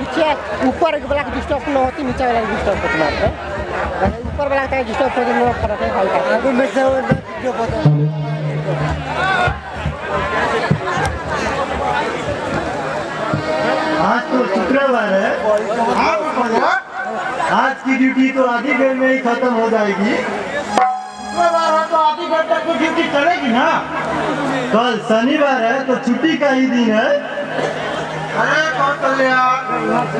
नीचे ऊपर वाला डिस्टर्ब न होती, नीचे वाला डिस्टर्ब होती है। ऊपर वाला का डिस्टर्ब होती है फर्क है भाई। आगे में से जो पता आज तो शुक्रवार है, आज की ड्यूटी तो आधी घंटे में ही खत्म हो जाएगी। शुक्रवार है तो आधी घंटे तक तो ड्यूटी चलेगी ना। कल शनिवार है तो छुट्टी का ही दिन है। अरे कौशल्या,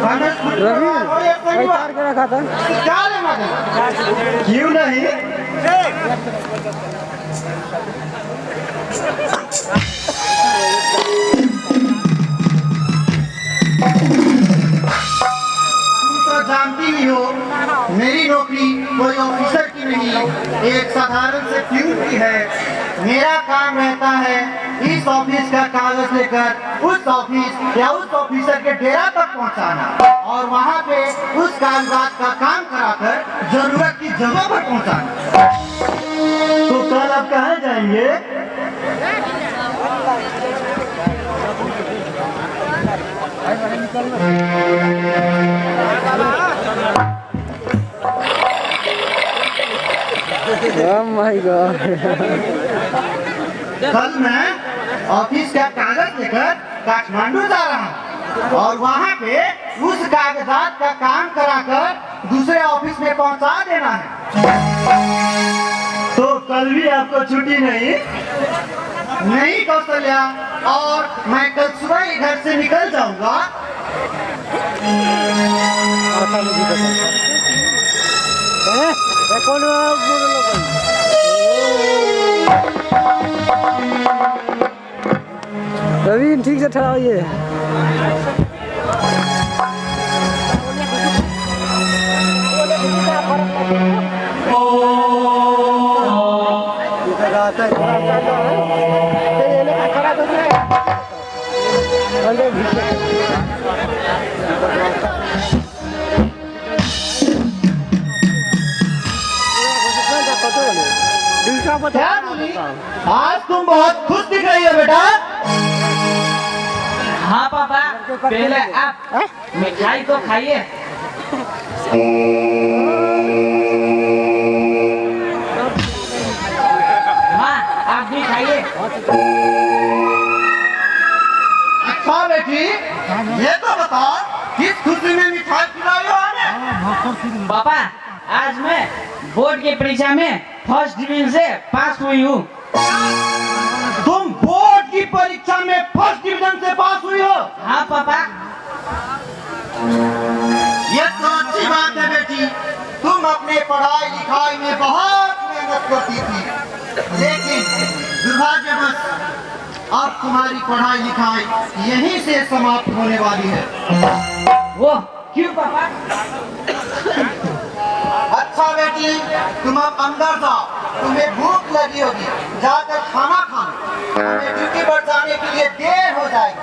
मैंने शुक्रवार और एक शनिवार क्या रखा था? क्या लेना देना? क्यों नहीं? तुम तो जानती ही हो मेरी नौकरी कोई ऑफिसर की नहीं, एक साधारण से प्यून की है। मेरा काम रहता है इस ऑफिस का कागज लेकर उस ऑफिस या उस ऑफिसर के डेरा तक पहुंचाना और वहां पे उस कागजात का काम कराकर जरूरत की जगह पर पहुंचाना। तो कल आप कहाँ जाएंगे? Oh my God! कल मैं ऑफिस का कागज लेकर काठमांडू जा रहा हूँ और वहाँ पे उस कागजात का काम कराकर दूसरे ऑफिस में पहुँचा देना है। तो कल भी आपको छुट्टी नहीं? नहीं कौशल्या, और मैं कल सुबह ही घर से निकल जाऊंगा। कौन रवीन ठीक से ठहराओ ये। क्या बोली? आज तुम बहुत खुश दिख रही हो बेटा। हाँ पापा, पहले आप मिठाई तो खाइए। माँ आप भी खाइए। अच्छा बेटी, ये तो बताओ किस खुशी में मिठाई खिलाई हो हमें? पापा आज मैं बोर्ड की परीक्षा में फर्स्ट डिवीजन से पास हुई हूँ। तुम बोर्ड की परीक्षा में फर्स्ट डिवीजन से पास हुई हो? हाँ पापा। ये तो अच्छी बात है बेटी। तुम अपने पढ़ाई लिखाई में बहुत मेहनत करती थी, लेकिन दुर्भाग्यवश अब तुम्हारी पढ़ाई लिखाई यहीं से समाप्त होने वाली है। वो क्यों पापा? अच्छा बेटी, तुम अब अंदर जाओ, तुम्हें भूख लगी होगी, जाकर खाना खा लो। हमें ड्यूटी पर जाने के लिए देर हो जाएगी।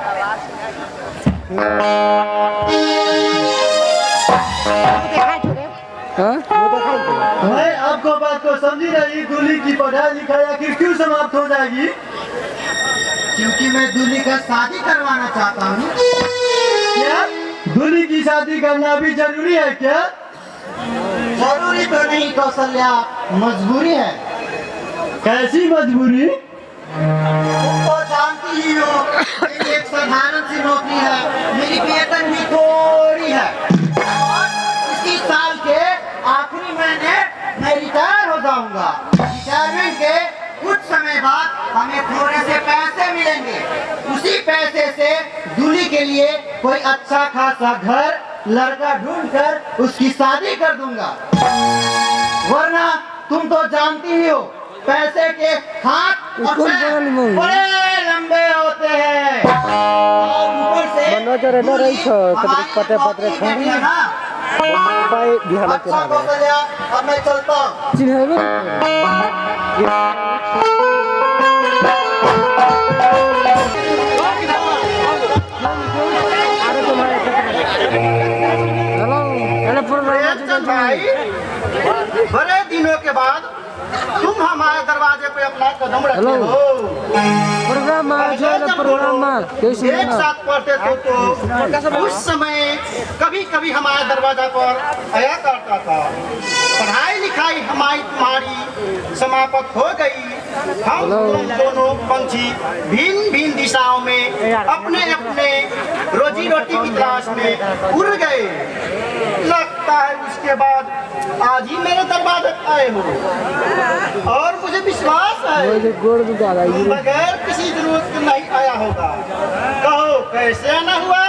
मैं आपको बात को समझी नहीं। दूल्हे की पढ़ाई लिखाई आखिर क्यों समाप्त हो जाएगी? क्योंकि मैं दूल्हे का शादी करवाना चाहता हूँ। क्या दूल्हे की शादी करना भी जरूरी है क्या? जरूरी तो नहीं कौशल्या, मजबूरी है। कैसी मजबूरी? तुम तो जानती ही हो मेरी एक साधारण सी नौकरी है, मेरी वेतन भी थोड़ी है और इसी साल के आखिरी महीने मैं रिटायर हो जाऊंगा। रिटायरमेंट के कुछ समय बाद हमें थोड़े से पैसे मिलेंगे। उसी पैसे से दूल्हे के लिए कोई अच्छा खासा घर लड़का ढूंढकर उसकी शादी कर दूंगा। वरना तुम तो जानती ही हो पैसे के हाथ और पैर बड़े लंबे होते हैं और ऊपर से पते पत्रे अच्छा कौशल्या, अब मैं चलता हूँ। भाई, बड़े दिनों के बाद तुम हमारे दरवाजे पे अपना कदम रखे हो। प्रोग्राम एक साथ पढ़ते थे तो उस समय कभी कभी हमारे दरवाजा पर आया करता था। पढ़ाई लिखाई हमारी तुम्हारी समाप्त हो गई। हम दोनों पंछी भिन्न भिन्न दिशाओं में अपने अपने रोजी रोटी की तलाश में उड़ गए। लगता है उसके बाद आज ही मेरे दरवाजे आए हो और मुझे विश्वास है तुम बगैर किसी जरूरत के नहीं आया होगा। कहो कैसे आना हुआ?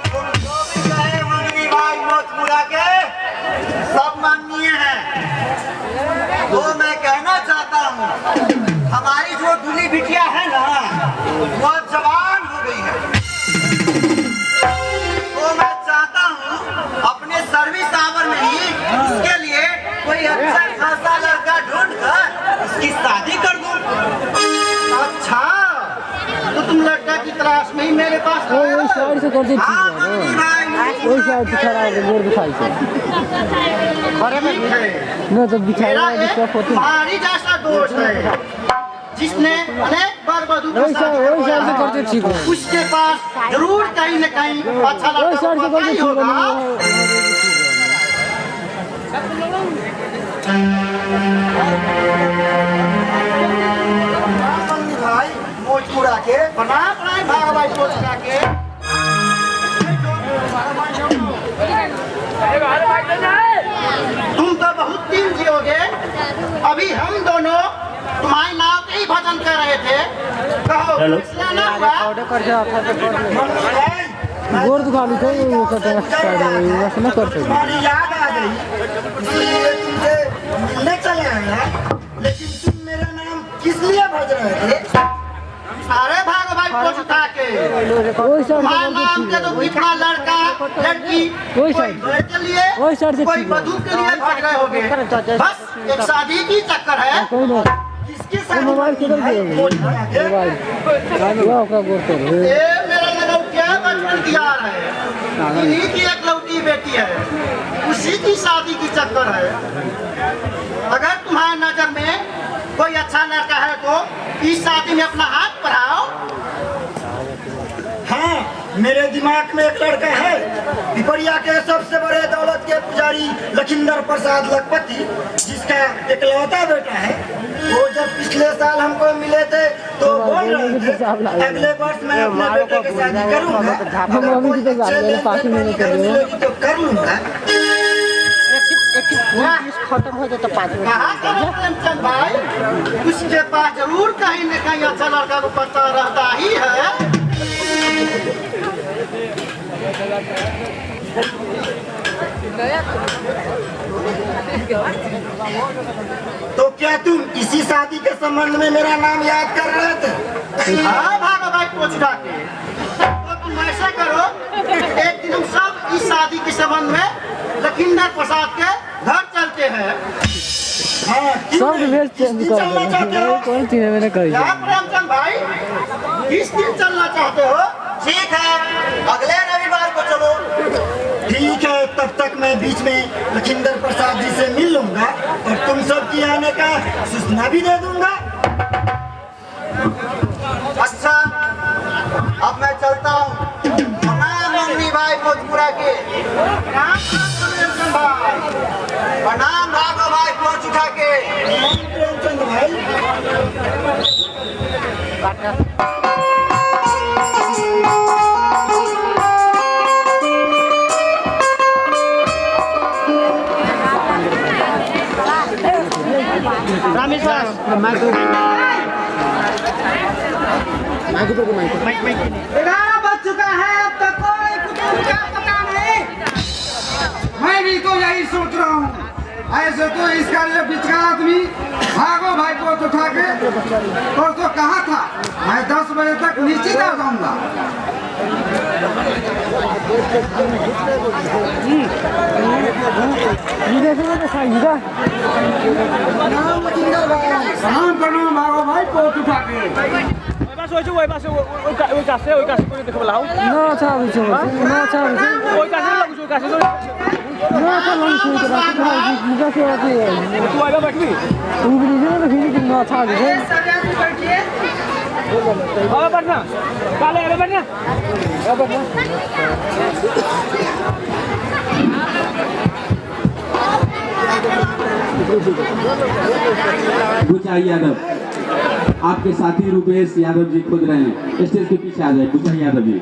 तुम जो भी कहे मंगनी भाई मोचपुरा के सब माननीय है। तो मैं कहना चाहता हूँ हमारी जो दूल्ही बिटिया है ना वो जवान हो गई है। तो मैं चाहता हूँ अपने सर्विस आवर में ही उसके लिए कोई अच्छा खासा लड़का ढूंढ कर उसकी शादी कर दूँ। अच्छा तो तुम लड़का की तलाश में ही मेरे पास आए हो? हाँ, मंगनी भाई, मेरा एक तुम्हारी जैसा दोस्त है जिसने अनेक बार वधू को शादी करवाया। उसके पास जरूर कहीं न कहीं अच्छा लड़का ही होगा। भाई मोचपुरा के बना बनाए भाग भाई मोचपुरा के तुम तो बहुत दिन जियोगे। अभी हम दोनों तुम्हारे नाम के ही भजन कर रहे थे। कहो ना हुआ? गोर दुकान को तुम्हारी याद आ गई इसलिए तुमसे मिलने चले आए हैं। लेकिन तुम मेरा नाम किस लिए भज रहे थे? अरे भाग भाई पोछ उठा के तुम्हारे नाम के तो इतना लड़का लड़की कोई घर के लिए कोई वधू के लिए भज रहे होगे। बस एक शादी की चक्कर है। किसकी शादी? मोबाइल किधर गया? मेरा लड़किया बचपन की यार है। इन्हीं की एक लौटी बेटी है। उसी की शादी की चक्कर है। अगर तुम्हारी नजर में कोई अच्छा लड़का है तो इस शादी में अपना हाथ बढ़ाओ। हाँ, मेरे दिमाग में एक लड़का है। पिपरिया के सबसे बड़े दौलत के पुजारी लखिंदर प्रसाद लखपति जिसका एकलौता बेटा है। वो जब पिछले साल हमको मिले थे तो बोल रहे थे अगले वर्ष मैं अपने बेटे के शादी करूंगा। तो कर लूंगा। खत्म हो जाए तो 5 मिनट प्रेमचंद भाई उसके पास जरूर कहीं न कहीं अच्छा लड़का को पता रहता ही है। तो क्या तुम इसी शादी के संबंध में मेरा नाम याद कर रहे थे? हाँ भागा भाई पूछ रहा थे। तो तुम ऐसा करो एक दिन हम सब इस शादी के संबंध में लखिंदर प्रसाद के घर चलते हैं। हाँ, सब चलना चाहते हो? कौन सी है मैंने कही? क्या प्रेमचंद भाई किस दिन चलना चाहते हो? ठीक है अगले रविवार को चलो। ठीक है तब तक मैं बीच में लखिंदर प्रसाद जी से मिल लूंगा और तुम सब की आने का सूचना भी दे दूंगा। अच्छा अब मैं चलता हूँ। मंगनी भाई भोजपुरा के प्रणाम भागो भाई पहुंच उठा के प्रेमचंद भाई। रामेश्वर 11 बज चुका है अब तक कोई कुछ का पता नहीं। मैं भी तो यही सोच रहा हूँ। ऐसे तो इसका ये पिछका आदमी भागो भाई को उठा के और तो कहा था मैं 10 बजे तक नीचे आ जाऊंगा। प्रणाम प्रणाम भागो भाई को उठा के ना ना चलो नहीं तो बात मुझे से आती है तू आएगा बैठनी इंग्लिश में हिंदी की ना था अरे सजा तू बैठिए अब बैठना काले अब बैठना बुचा यादव आपके साथी रुपेश यादव जी खुद रहे हैं, स्टेज के पीछे आ जाए। बुचा यादव जी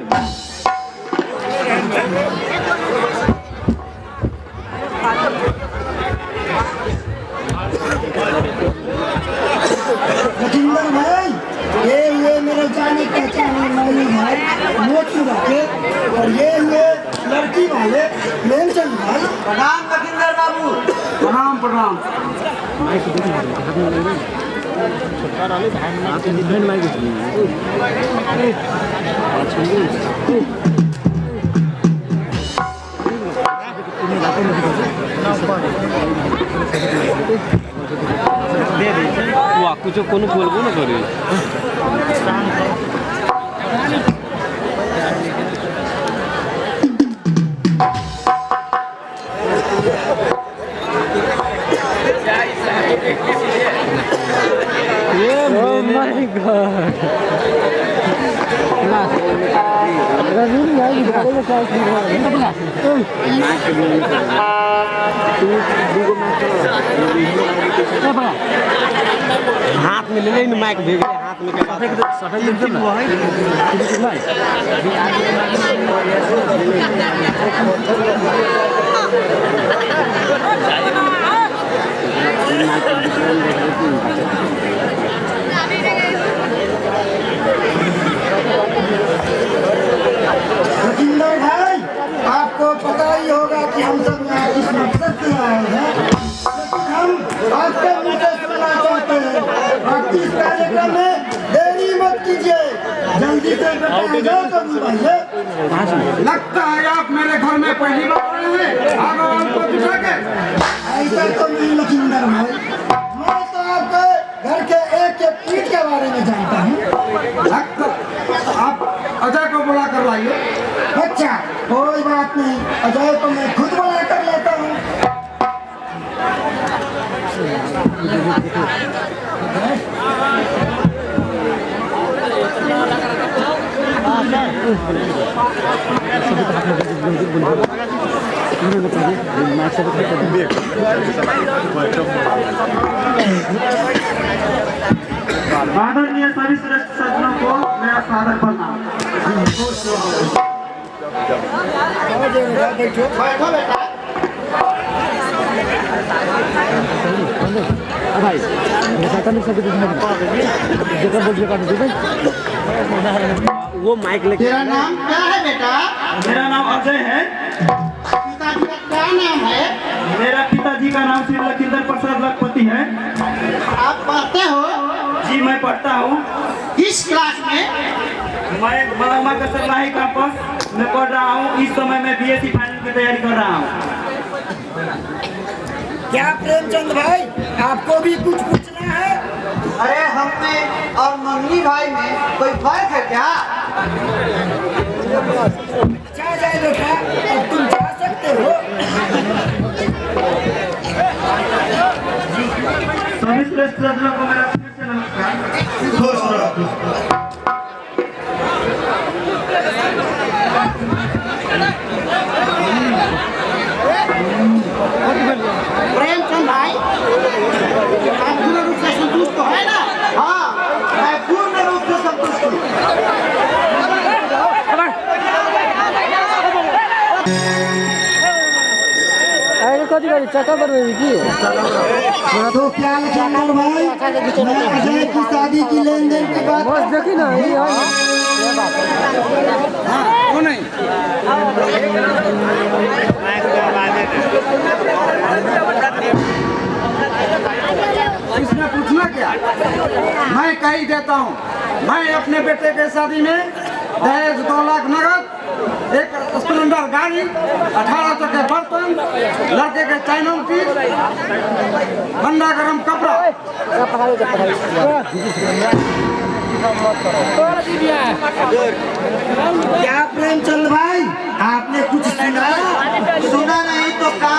लखिंदर भाई, ये हुए मेरे जाने पहचाने वाले भाई मोटू भाई, और ये हुए लड़की वाले प्रेमचंद भाई। प्रणाम लखिंदर बाबू। प्रणाम प्रणाम। कुछ कोनो बोलबो ना करे Oh my God! हाथ में ले लेना माइक भेज हाथ में के बाद लखिंदर भाई, आपको पता ही होगा कि हम सब यहाँ इस मकसद से आए हैं, लेकिन हम आपके मुँह से सुनना चाहते हैं। आप इस कार्यक्रम में देरी मत कीजिए, जल्दी से बेटा तो बुलाइए। लगता है आप मेरे घर में पहली बार आए हैं भगवान को बिठा के। ऐसा तो नहीं लखिंदर भाई, मैं तो आपके घर के एक के पीठ के बारे में जानता हूँ। लगता आप अजय को बुला कर लाइए। अच्छा, कोई बात नहीं, अजय को मैं खुद बुला कर लेता हूँ। आदरणीय सभी श्रेष्ठ सज्जनों को मेरा स्वागत प्रणाम। बैठो बेटा। भाई वो माइक लेके तेरा नाम क्या है बेटा? मेरा नाम अजय है। पिताजी का क्या नाम है? मेरा पिताजी का नाम श्री लखिंदर प्रसाद लखपति है। आप पढ़ते हो? जी मैं पढ़ता हूँ। किस क्लास में? मैं मलमा का सरलाही कैंपस में पढ़ रहा हूँ। इस समय मैं बीएससी फाइनल की तैयारी कर रहा हूँ। क्या प्रेमचंद भाई, आपको भी कुछ पूछना है? अरे हम में और मंगनी भाई में कोई फर्क है क्या? जा जाए बेटा, अब तुम जा सकते हो। सभी श्रेष्ठ सज्जनों को मेरा फिर से नमस्कार। प्रेमचंद भाई, आप पूर्ण रूप से संतुष्ट तो है ना? हाँ, मैं पूर्ण रूप से संतुष्ट हूँ। अरे कति गरी चक्कर पर की तो क्या लखिंदर भाई, मैं अजय की शादी की लेन देन की बात बस देखी ना ये वो नहीं इसमें पूछना क्या? मैं कही देता हूँ, मैं अपने बेटे के शादी में दहेज 2 लाख नगद, एक स्प्लेंडर गाड़ी, 18 चक्के बर्तन, लड़के के चैनल की, ठंडा गरम कपड़ा। क्या प्रेमचंद भाई, आपने कुछ सुना? सुना नहीं तो काम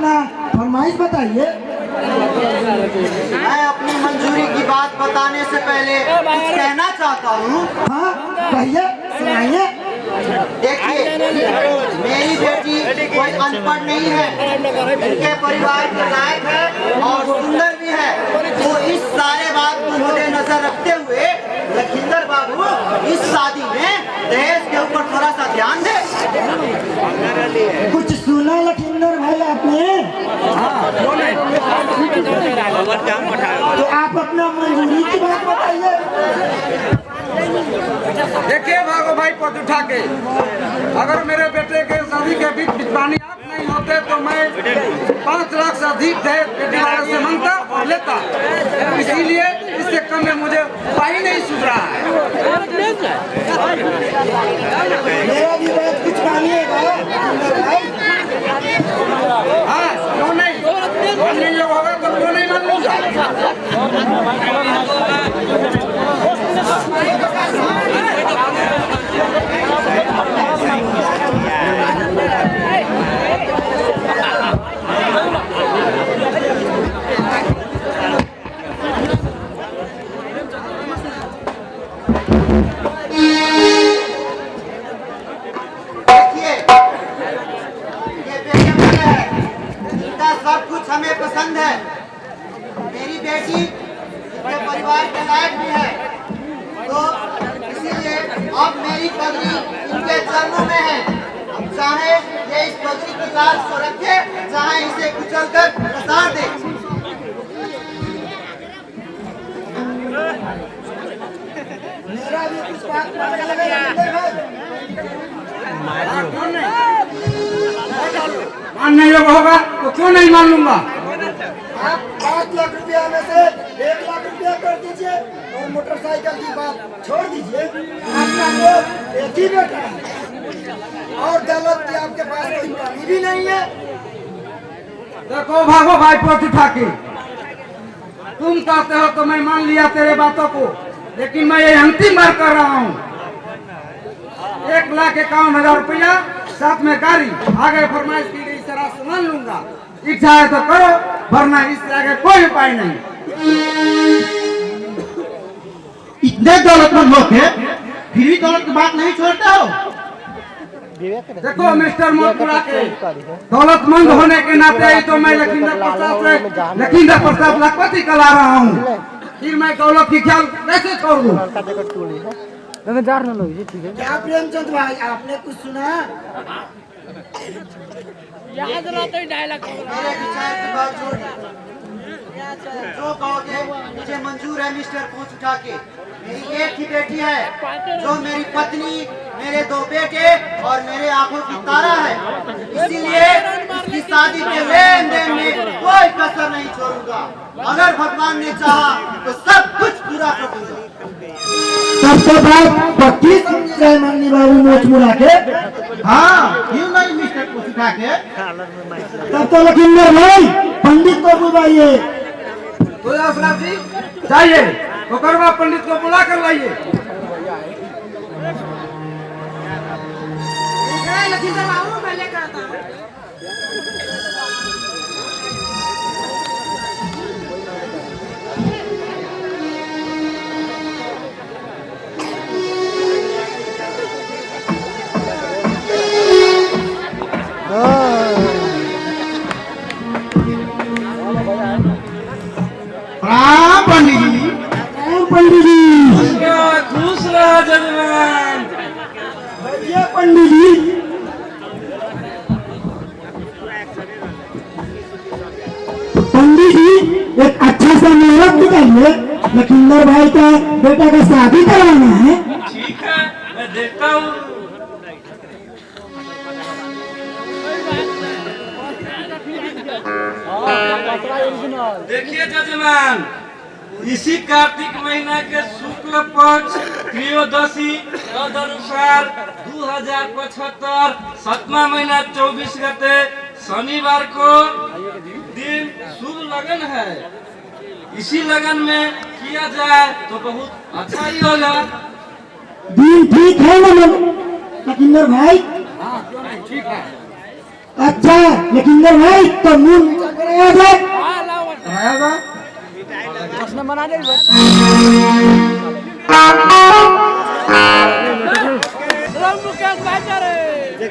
अपना फरमाइश बताइए। मैं अपनी मंजूरी की बात बताने से पहले कुछ कहना चाहता हूँ। हाँ कहिए, सुनाइए। देखिए, मेरी बेटी कोई अनपढ़ नहीं है, इनके परिवार के लायक है और सुंदर भी है। तो इस सारे बात को मद्देनजर रखते हुए लखींदर बाबू इस शादी में दहेज के ऊपर थोड़ा सा ध्यान दे। कुछ सुना लखींदर भाई आपने? तो आप अपना मंजूरी की बात बताइए। देखिए भागो भाई पद उठा के, अगर मेरे बेटे के शादी के बीच बिचवानी आप नहीं होते तो मैं 5 लाख से अधिक दहेज बेटे वाले से मांगता और लेता। इसीलिए इससे कम में मुझे उपाय नहीं सूझ रहा है। मेरा भी बात कुछ मानिएगा। हाँ क्यों नहीं, मानने योग्य होगा तो क्यों नहीं मान लूंगा। सब कुछ हमें पसंद है। मेरी बेटी इनके परिवार के लायक भी है, तो इसीलिए अब मेरी पगड़ी इनके चरणों में है। अब चाहे ये इस पगड़ी की लाज को रखे, चाहे इसे कुचल कर प्रसार दे। मेरा भी कुछ बात मानिएगा लखींदर भाई। मानने योग्य होगा तो क्यों नहीं मान लूंगा। आप 5 लाख रुपया में से 1 लाख रुपया कर दीजिए और मोटरसाइकिल की बात छोड़ दीजिए। आपका तो एक ही बेटा है और दौलत की आपके पास कोई कमी भी नहीं है। देखो भागो भाई पद उठा के, तुम कहते हो तो मैं मान लिया तेरे बातों को, लेकिन मैं ये अंतिम बार कर रहा हूँ। 1,51,000 रुपया साथ में गाड़ी, आगे फरमाइश की गई शराब मान लूंगा। इच्छा है तो करो, वरना इससे आगे कोई उपाय नहीं। इतने दौलतमंद लोग थे, फिर भी दौलत की बात नहीं छोड़ते हो। देखो मिस्टर मोहतपुरा के दौलतमंद होने के नाते ही तो मैं लखींदर प्रसाद लखपति कला रहा हूँ। फिर मैं दौलत की ख्याल कैसे छोड़ दूँ। क्या प्रेमचंद भाई आपने कुछ सुना? मेरे विचार के बावजूद जो कहोगे मुझे मंजूर है मिस्टर पूछ उठा के। मेरी एक ही बेटी है जो मेरी पत्नी, मेरे 2 बेटे और मेरे आंखों की तारा है। इसीलिए इसकी शादी के लेन देन में कोई कसर नहीं छोड़ूंगा। अगर भगवान ने चाहा तो सब कुछ पूरा कर दूंगा। तब तो बात पक्की समझी जाए माननी बाबू मोचमुड़ा के। हाँ क्यों नहीं मिस्टर पूछ उठा के। तब तो लखींदर भाई पंडित को बुलाइए। तुलसीदास जी जाइए, कोकरवा पंडित को बुला कर लाइए। लखींदर बाबू मैं लेकर आता हूँ। प्रणाम पंडित जी। पंडित जी खुश रहो जजमान। बैठिए पंडित जी। पंडित जी एक अच्छा सा मुहूर्त निकालिए, लखींदर भाई का बेटा का शादी करवाना है। ठीक है मैं देखता हूँ। देखिए जजमान, इसी कार्तिक महीना के शुक्ल पक्ष त्रयोदशी तदनुसार 2075 7वां महीना 24 गते शनिवार को दिन शुभ लगन है। इसी लगन में किया जाए तो बहुत अच्छा ही होगा। दिन ठीक है ना लखींदर भाई? हाँ क्यों नहीं, ठीक है। अच्छा लखिंदर भाई तो मुंह मीठा करे आ जाए आएगा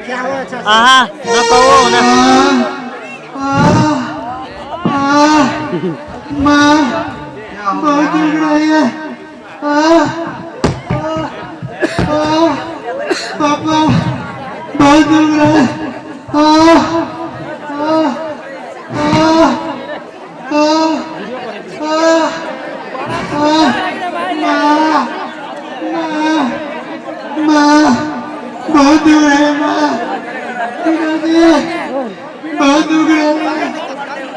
क्या हुआ अच्छा माँ बहुत दुख रही है पापा बहुत दुख रहा है बहुत दुख रहा है माँ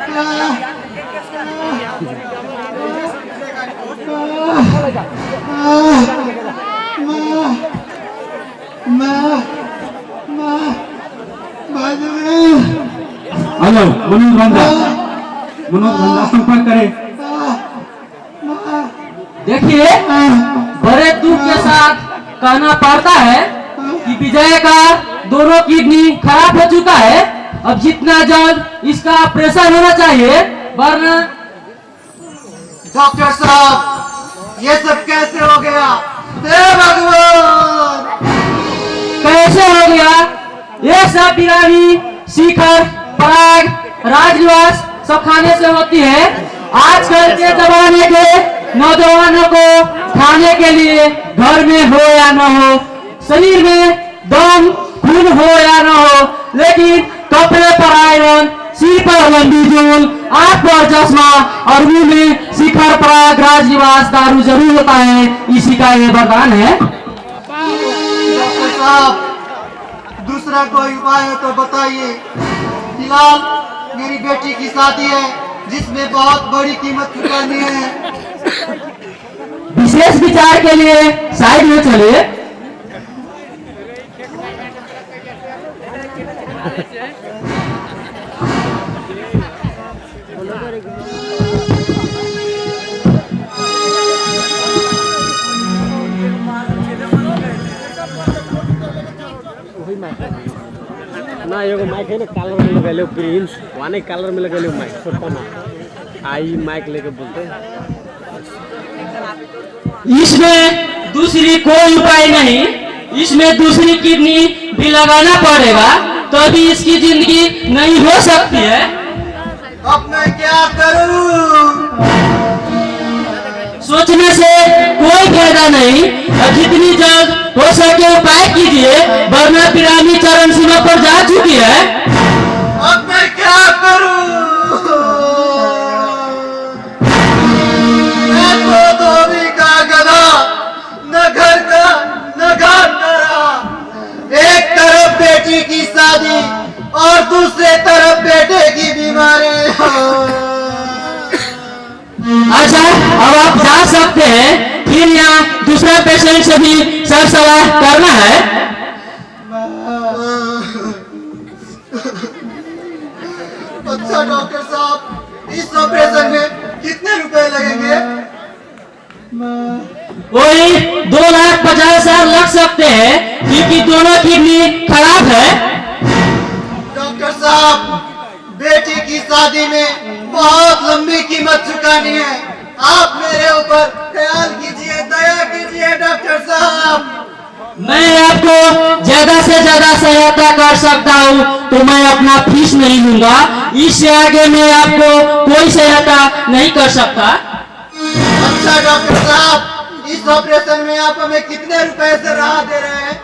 बहुत दुख रहा हेलो मनोज बंदा संपर्क करें। देखिए, बड़े दुख के साथ कहना पड़ता है कि विजय का दोनों किडनी खराब हो चुका है। अब जितना जल्द इसका ऑपरेशन होना चाहिए, वरना डॉक्टर साहब, ये सब कैसे हो गया? हे भगवान! कैसे हो गया? ये सब बीमारी शिखर, पराग, राजनिवास सब खाने से होती है। आजकल के जमाने के नौजवानों को खाने के लिए घर में हो या न हो, शरीर में दम खून हो या न हो, लेकिन कपड़े पर आयरन, सिर पर लंबी जूल, आंख पर चश्मा और मुंह में शिखर, पराग, राजनिवास दारू जरूर होता है। इसी का ये वरदान है। डॉक्टर साहब, दूसरा कोई उपाय हो तो बताइए। फिलहाल मेरी बेटी की शादी है, जिसमें बहुत बड़ी कीमत चुकानी है। विशेष विचार के लिए साइड में चलिए। ना एगो माइक है ना, कलर में लगा लो प्रिंस, वाने कलर में लगा लो माइक छोटा ना, आई माइक लेके बोलते हैं। इसमें दूसरी कोई उपाय नहीं, इसमें दूसरी किडनी भी लगाना पड़ेगा, तभी इसकी जिंदगी नहीं हो सकती है। अब मैं क्या करूं? सोचने से कोई फायदा नहीं, और जितनी जल्द हो सके उपाय कीजिए, वरना पिरामिड चरम सीमा पर जा चुकी है। अब मैं क्या करूं? मैं तो धोबी का गधा, न घर का न घर का। एक तरफ बेटी की शादी और दूसरे तरफ बेटे की बीमारी। अच्छा, अब आप जा सकते हैं, फिर यहाँ दूसरा पेशेंट से भी सर सलाह करना है। अच्छा डॉक्टर साहब, इस ऑपरेशन में कितने रुपए लगेंगे? वही 2,50,000 लग सकते हैं, क्योंकि दोनों किडनी खराब है। डॉक्टर साहब, बेटी की शादी में बहुत लंबी कीमत चुकानी है। आप मेरे ऊपर ख्याल कीजिए, दया कीजिए डॉक्टर साहब। मैं आपको ज्यादा से ज्यादा सहायता कर सकता हूँ, तो मैं अपना फीस नहीं लूंगा। इससे आगे मैं आपको कोई सहायता नहीं कर सकता। अच्छा डॉक्टर साहब, इस ऑपरेशन में आप हमें कितने रुपए से राहत दे रहे हैं?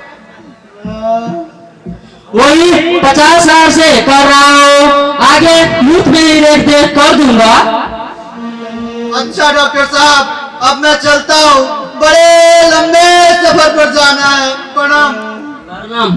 वही 50,000 से कर रहा हूँ, आगे मुफ्त में ही रेट दे कर दूंगा। अच्छा डॉक्टर साहब, अब मैं चलता हूँ, बड़े लंबे सफर पर जाना है। प्रणाम। प्रणाम।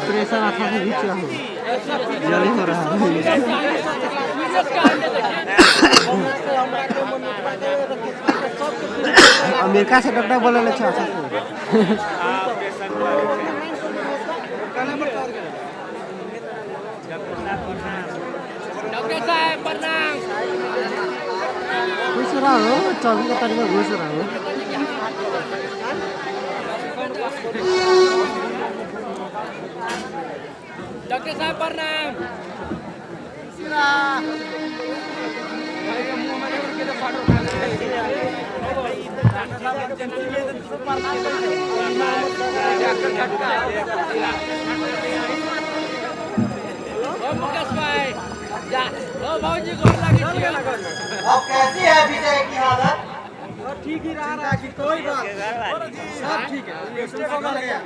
प्रेशर आता है नीचे जल्दी हो रहा है। अमेरिका से डॉक्टर बोले अच्छा डॉक्टर साहब प्रणाम। घुस रहा हो 24 तारीख में घुस रहा हो। डॉक्टर साहब प्रणाम। मुकेश भाई जा भाजी को लगी। अब कैसी है विजय की हालत? ठीक ही रहा कि कोई बात सब ठीक है। स्टेप हो गया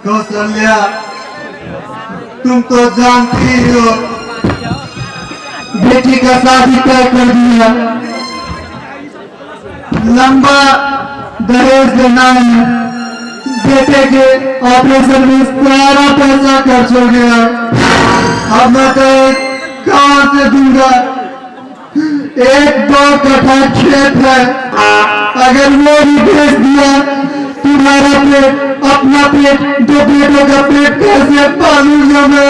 कौशल्या, तुम तो जानती हो बेटी का शादी तय कर दिया, लंबा दहेज देना है, बेटे के ऑपरेशन में सारा पैसा खर्च हो गया। अब मैं तो कहाँ से दूंगा? 1-2 कट्ठा खेत है, अगर वो भी बेच दिया तुम्हारा पेट, अपना पेट, 2 बेटों का पेट कैसे पालूंगा मैं?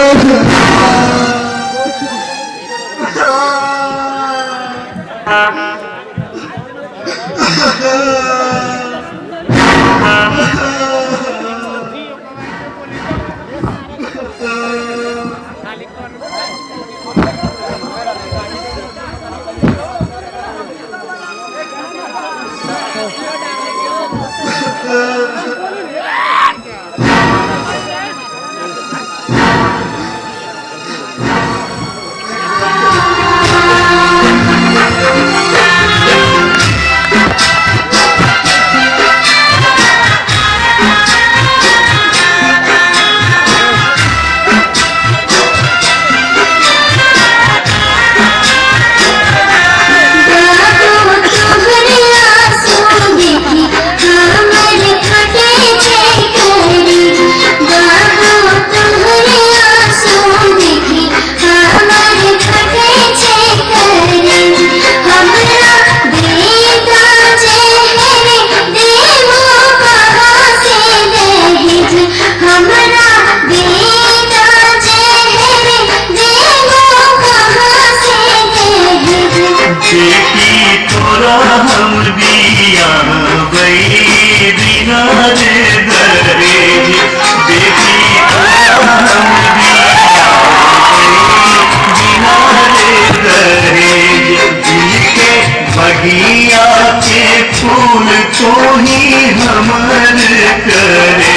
बगिया के फूल को ही हमर करे,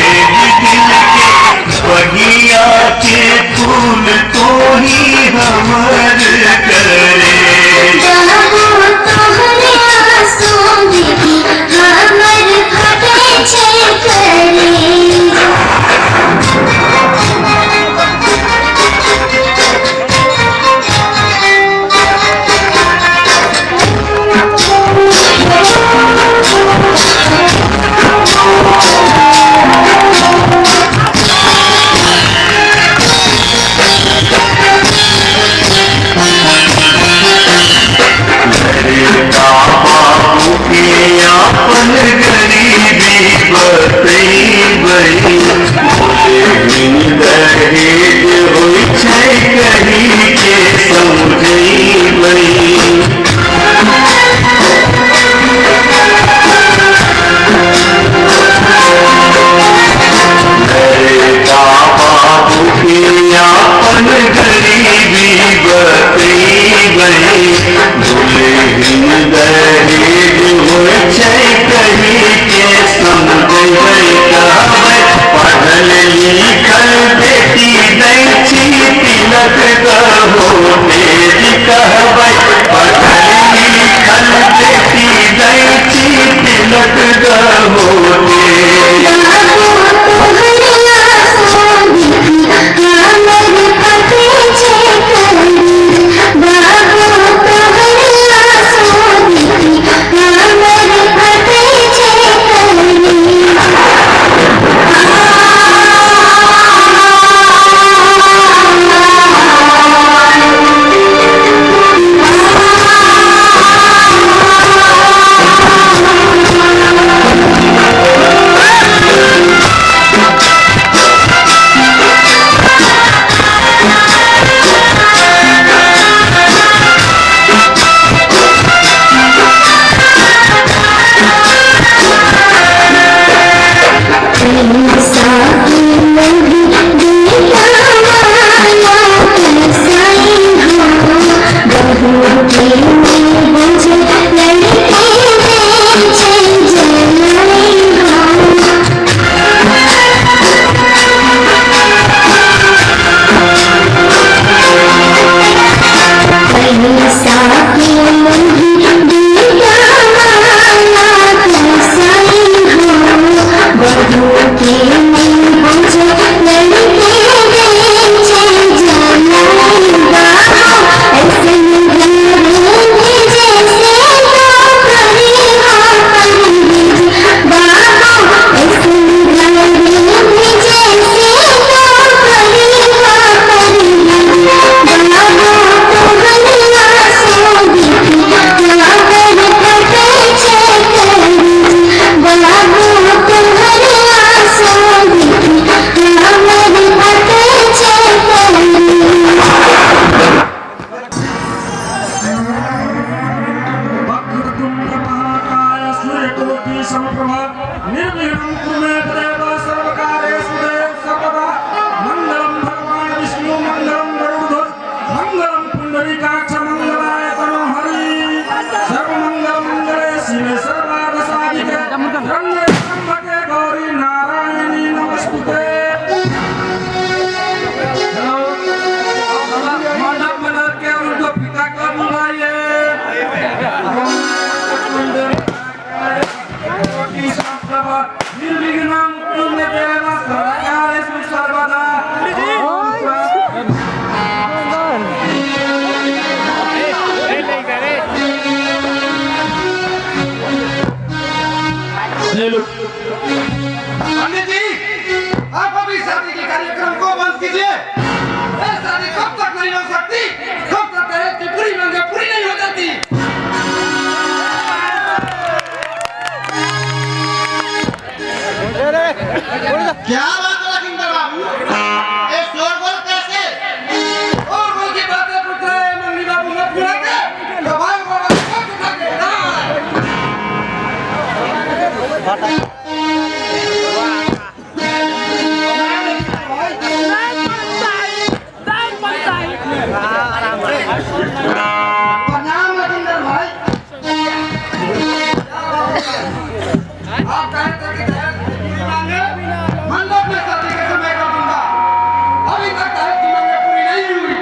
दिल के बगिया के फूल को ही हमर करे। समप्रभा निर्विघ्नं कुरु मे देव सर्वकार्येषु देव सर्वदा मंगलम भगवान विष्णु मंगलम गरुड़ध्वज मंगलम पुंडरीकाक्ष मंगलाय तनो हरि सर्वमंगल मंगले शिवे सर्वार्थ साधिके रण्ये त्र्यंबके गौरी नारायणी नमस्तुते। मंडप में लग के उनको पिता को बुलाइए। निर्विघ्नं कुरु मे देव सर्वकार्येषु सर्वदा। पंडित जी, आप अभी शादी के कार्यक्रम को बंद कीजिए। ये शादी कब तक नहीं हो सकती, कब तक दहेज की पूरी मांगे पूरी नहीं हो जाती। क्या बात है लखीमपुर बाबू, ये शोरगुल कैसे? और बोल की बातें पूछ रहे हैं मंगली बाबू, मत बुला के तो भाई बाबा को उठा के ना। प्रणाम लखींदर भाई। आप कहते कि दहेज की पूरी मांगे मंडप में शादी के समय कर दूंगा। अभी तक दहेज की मांगे पूरी नहीं हुई।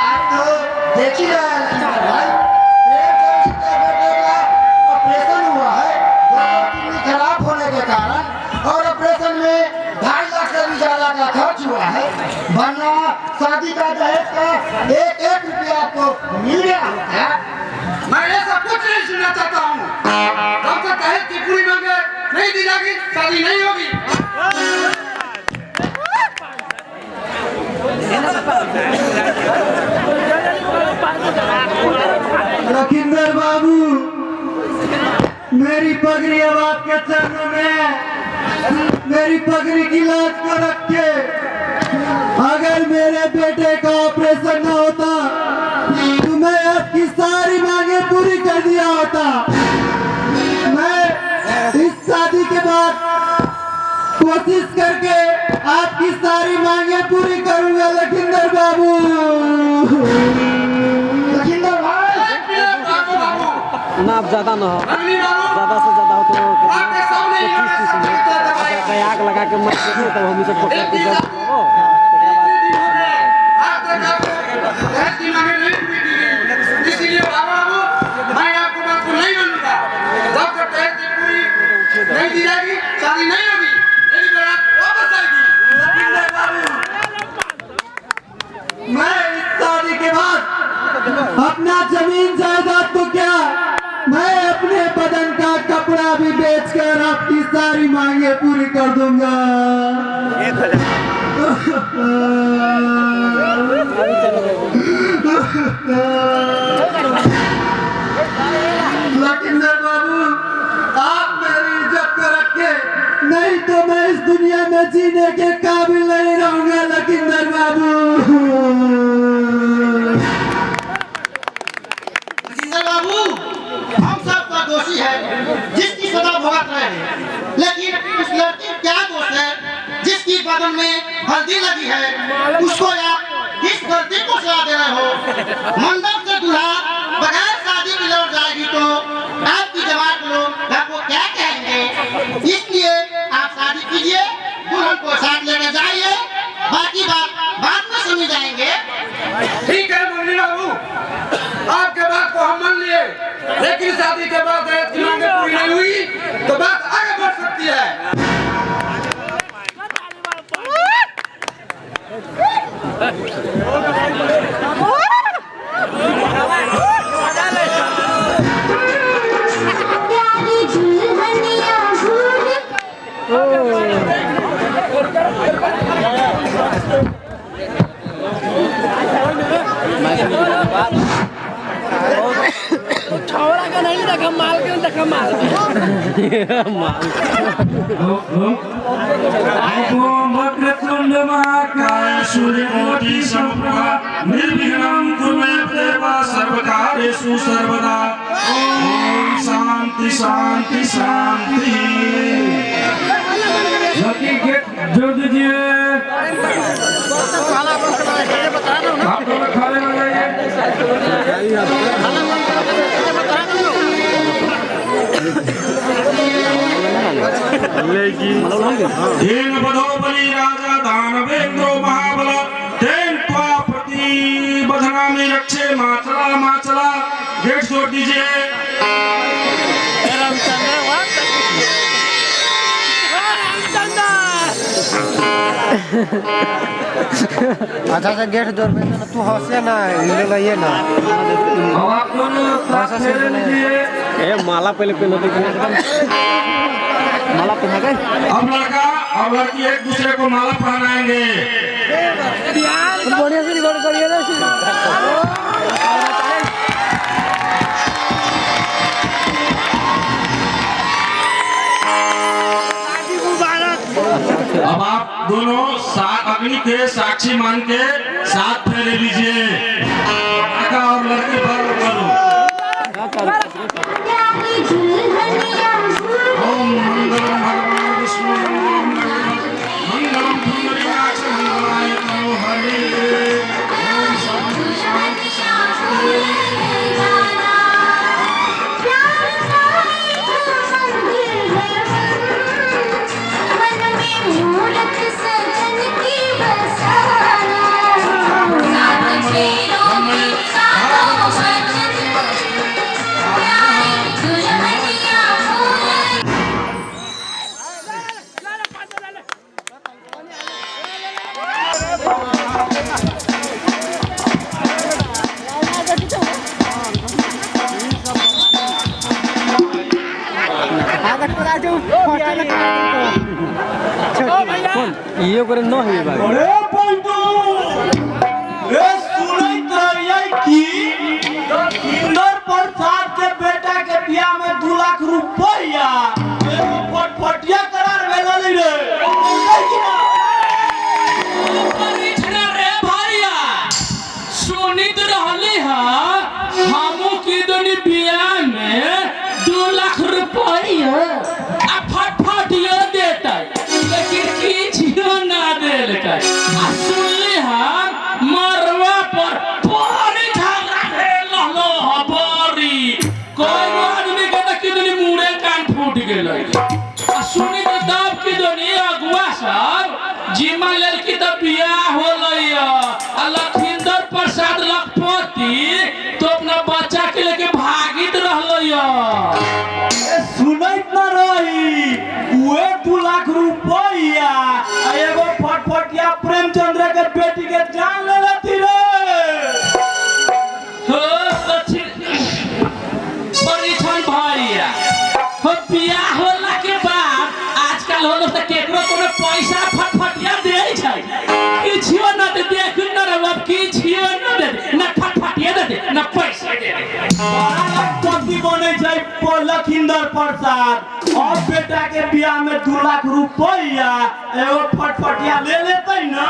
आप तो देख ही रहे हैं लखींदर भाई, प्रेमचंद के बेटे का ऑपरेशन हुआ है किडनी खराब होने के कारण, और ऑपरेशन में 2.5 लाख से भी ज्यादा का खर्च हुआ है। वरना शादी का दहेज का एक रुपया आपको मिल गया होता। मैं ऐसा कुछ नहीं सुनना चाहता हूँ। जब तक दहेज की पूरी मांगे नहीं दी जाएगी शादी नहीं होगी। लखींदर बाबू, मेरी पगड़ी अब आपके चरणों में, मेरी पगड़ी की लाज को रखे। अगर मेरे बेटे का ऑपरेशन न होता तो मैं आपकी सारी मांगे पूरी कर दिया होता। मैं इस शादी के बाद कोशिश करके आपकी सारी मांगे पूरी करूंगा लखींदर बाबू। लखींदर भाई, ना आप ज्यादा ना हो, मंगली बाबू, ज्यादा से ज्यादा हो तो आपके सामने ही मैंने सब कुछ दबाया। आग लगा के मर देते तब हम सब पकड़ के जब दहेज की मांगे नहीं पूरी की गई। इसीलिए बाबू मैं आपको बात को नहीं मानूंगा। जब तक दहेज की पूरी नहीं दी जाएगी शादी नहीं होगी। मेरी बारात वापस आएगी। लखींदर बाबू, मैं इस शादी के बाद अपना जमीन जायदाद तो क्या, मैं अपने बदन का कपड़ा भी बेचकर आपकी सारी मांगे पूरी कर दूंगा। लखींदर बाबू, आप मेरी इज्जत को रखे, नहीं तो मैं इस दुनिया में जीने के काबिल नहीं रहूंगा लखींदर बाबू। लखीमपुर बाबू, हम सब का दोषी है जिसकी सजा भुगत रहे हैं, लेकिन उस लड़की का क्या दोष है जिसकी बदन में हल्दी लगी है? उसको आप इस गलती को सजा दे रहे हो। मंडप से दूल्हा बगैर शादी की लौट जाएगी तो आपकी जमात लोग आपको क्या कहेंगे? इसलिए आप शादी कीजिए, दुल्हन को साथ लेके जाइए, बाकी बात बाद में समझ जाएंगे। ठीक है मंगली बाबू, आपके बात को हम मान लिए, लेकिन शादी के बाद दहेज की मांगे पूरी नहीं हुई तो बात आगे बढ़ सकती है। छौरा का नहीं देखा माल के देखा माल वक्रतुंड महाकाय सूर्यकोटि समप्रभा निर्विघ्नं कुरु मे देव सर्वकार्येषु सर्वदा। ओम शांति। शांति शांति शांति। लड़की गेट जोड़ दीजिए। आप लोग खड़े हो जाइए। धेन बधो बलि राजा दानवेंद्रो महाबल तेन त्वा प्रति बधनामि रक्षे माचला माचला। गेट जोड़ दीजिए। अच्छा से गेट जोड़ पे ना तू हंसे ना हिले लइए ना। अब आप दोनों साथ फेरे लीजिए। ए माला पहले पहन दे माला पहना के। अब लड़का और लड़की एक दूसरे को माला पहनाएंगे। बढ़िया से रिकॉर्ड करिए ना। अब आप दोनों अग्नि के साक्षी मान के साथ फेरे लीजिए। लड़का और लड़की पर करो। ओम मंगलम भगवान विष्णु मंगलम पुंडरीकाक्ष मंगलाय नमो हरे। ओम शांति शांति शांति। ये करे न है भाई। अरे पंतु रे सुनैत रहिए कि इंदर प्रसाद के बेटा के बियाह में 2 लाख रुपया एगो फटफटिया करार भेल रे। परिछना रे भाइया सुनित रहली हा हमू की दोनी बियाह में 2 लाख रुपया आ फटफटिया देता लेकिन किछो ना देलकै। आ सुनली हम मरवा पर बड़ी झगड़ा भेल रहलो ह बड़ी। कोई आदमी के त किदनी मुड़े कान फूट गेलै। आ सुनी त दब किदनी अगुआ सब जिम्मा लड़की त बियाह होलै। आ लखिंदर प्रसाद लखपति तो अपना बच्चा के लेके भागित रहलो। सुनैत न रही उहे 2 लाख रुपया एगो फटफटिया प्रेमचंद्र के बेटी के जान ले लेती रे। हो परिछन भैया हो बियाह होला के बाद आजकल होलो त केकरो कोनो पैसा फटफटिया देै छै। किछो न दे देखु न रे बाप किछो न दे न फटफटिया दे न पैसा दे। बड़ा लखपति बने छै लखिंदर प्रसाद और बेटा के बियाह में 2 लाख रुपया एगो फटफटिया ले लेतै ना।